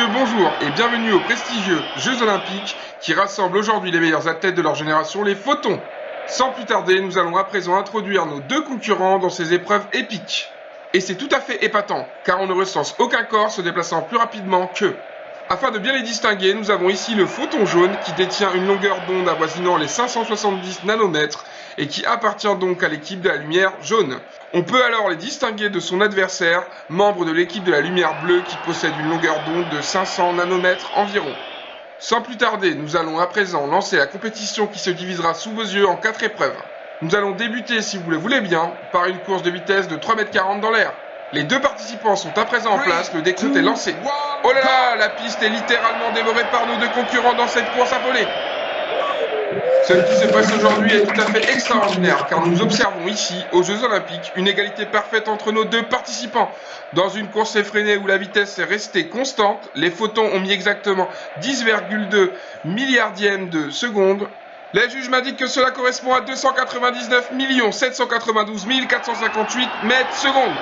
messieurs, bonjour et bienvenue aux prestigieux Jeux Olympiques qui rassemblent aujourd'hui les meilleurs athlètes de leur génération, les photons. Sans plus tarder, nous allons à présent introduire nos deux concurrents dans ces épreuves épiques. Et c'est tout à fait épatant, car on ne recense aucun corps se déplaçant plus rapidement qu'eux. Afin de bien les distinguer, nous avons ici le photon jaune qui détient une longueur d'onde avoisinant les 570 nanomètres et qui appartient donc à l'équipe de la lumière jaune. On peut alors les distinguer de son adversaire, membre de l'équipe de la lumière bleue qui possède une longueur d'onde de 500 nanomètres environ. Sans plus tarder, nous allons à présent lancer la compétition qui se divisera sous vos yeux en 4 épreuves. Nous allons débuter, si vous le voulez bien, par une course de vitesse de 3,40 m dans l'air. Les deux participants sont à présent en place, le décompte est lancé. Oh là là, la piste est littéralement dévorée par nos deux concurrents dans cette course affolée. Ce qui se passe aujourd'hui est tout à fait extraordinaire, car nous observons ici, aux Jeux Olympiques, une égalité parfaite entre nos deux participants. Dans une course effrénée où la vitesse est restée constante, les photons ont mis exactement 10,2 milliardièmes de seconde. Les juges m'indiquent que cela correspond à 299 792 458 mètres secondes.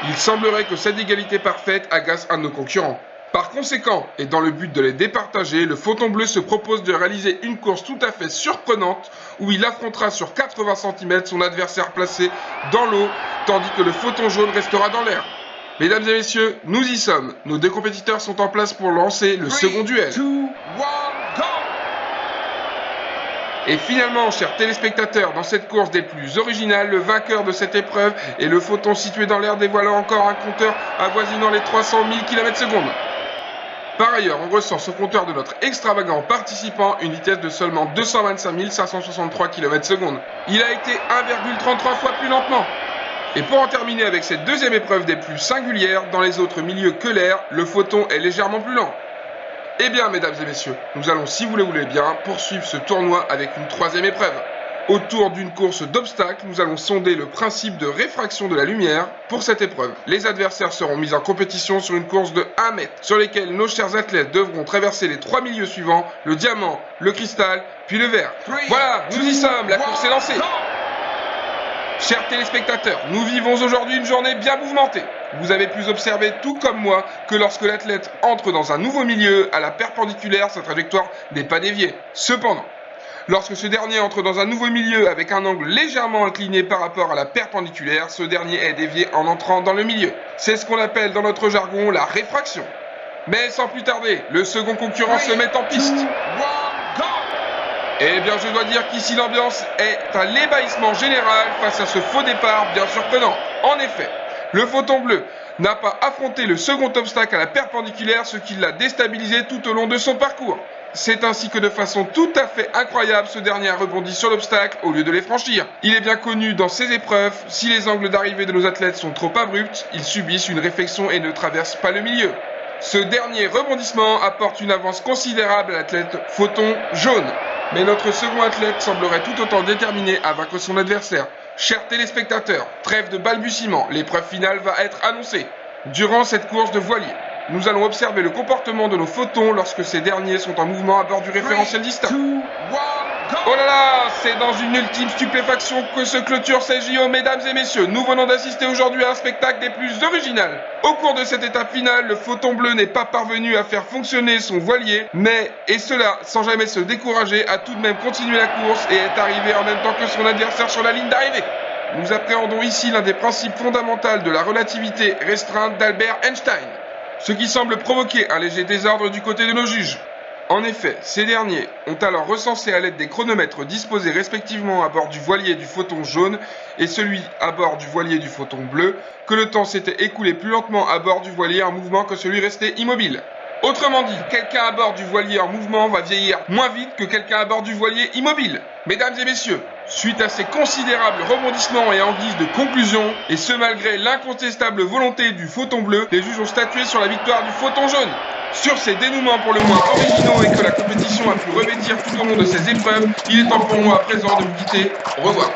Il semblerait que cette égalité parfaite agace un de nos concurrents. Par conséquent, et dans le but de les départager, le photon bleu se propose de réaliser une course tout à fait surprenante où il affrontera sur 80 cm son adversaire placé dans l'eau, tandis que le photon jaune restera dans l'air. Mesdames et messieurs, nous y sommes. Nos deux compétiteurs sont en place pour lancer le second duel. 3, 2, 1, go! Et finalement, chers téléspectateurs, dans cette course des plus originales, le vainqueur de cette épreuve est le photon situé dans l'air dévoilant encore un compteur avoisinant les 300 000 km/s. Par ailleurs, on recense au compteur de notre extravagant participant une vitesse de seulement 225 563 km/s. Il a été 1,33 fois plus lentement. Et pour en terminer avec cette deuxième épreuve des plus singulières, dans les autres milieux que l'air, le photon est légèrement plus lent. Eh bien, mesdames et messieurs, nous allons, si vous le voulez bien, poursuivre ce tournoi avec une troisième épreuve. Autour d'une course d'obstacles, nous allons sonder le principe de réfraction de la lumière. Pour cette épreuve, les adversaires seront mis en compétition sur une course de 1 mètre, sur lesquelles nos chers athlètes devront traverser les 3 milieux suivants, le diamant, le cristal, puis le verre. Voilà, nous y sommes, la course est lancée. Chers téléspectateurs, nous vivons aujourd'hui une journée bien mouvementée. Vous avez pu observer, tout comme moi, que lorsque l'athlète entre dans un nouveau milieu, à la perpendiculaire, sa trajectoire n'est pas déviée. Cependant, lorsque ce dernier entre dans un nouveau milieu avec un angle légèrement incliné par rapport à la perpendiculaire, ce dernier est dévié en entrant dans le milieu. C'est ce qu'on appelle dans notre jargon la réfraction. Mais sans plus tarder, le second concurrent se met en piste. Eh bien, je dois dire qu'ici l'ambiance est à l'ébahissement général face à ce faux départ bien surprenant. En effet, le photon bleu n'a pas affronté le second obstacle à la perpendiculaire, ce qui l'a déstabilisé tout au long de son parcours. C'est ainsi que de façon tout à fait incroyable, ce dernier a rebondi sur l'obstacle au lieu de les franchir. Il est bien connu dans ces épreuves, si les angles d'arrivée de nos athlètes sont trop abrupts, ils subissent une réflexion et ne traversent pas le milieu. Ce dernier rebondissement apporte une avance considérable à l'athlète photon jaune. Mais notre second athlète semblerait tout autant déterminé à vaincre son adversaire. Chers téléspectateurs, trêve de balbutiement, l'épreuve finale va être annoncée. Durant cette course de voilier, nous allons observer le comportement de nos photons lorsque ces derniers sont en mouvement à bord du référentiel distant. Oh là là, c'est dans une ultime stupéfaction que se clôture ces JO, mesdames et messieurs. Nous venons d'assister aujourd'hui à un spectacle des plus originales. Au cours de cette étape finale, le photon bleu n'est pas parvenu à faire fonctionner son voilier, mais, et cela sans jamais se décourager, a tout de même continué la course et est arrivé en même temps que son adversaire sur la ligne d'arrivée. Nous appréhendons ici l'un des principes fondamentaux de la relativité restreinte d'Albert Einstein, ce qui semble provoquer un léger désordre du côté de nos juges. En effet, ces derniers ont alors recensé à l'aide des chronomètres disposés respectivement à bord du voilier du photon jaune et celui à bord du voilier du photon bleu, que le temps s'était écoulé plus lentement à bord du voilier en mouvement que celui resté immobile. Autrement dit, quelqu'un à bord du voilier en mouvement va vieillir moins vite que quelqu'un à bord du voilier immobile. Mesdames et messieurs, suite à ces considérables rebondissements et en guise de conclusion, et ce malgré l'incontestable volonté du photon bleu, les juges ont statué sur la victoire du photon jaune. Sur ces dénouements pour le moins originaux et que la compétition a pu revêtir tout au long de ces épreuves, il est temps pour moi à présent de vous quitter. Au revoir.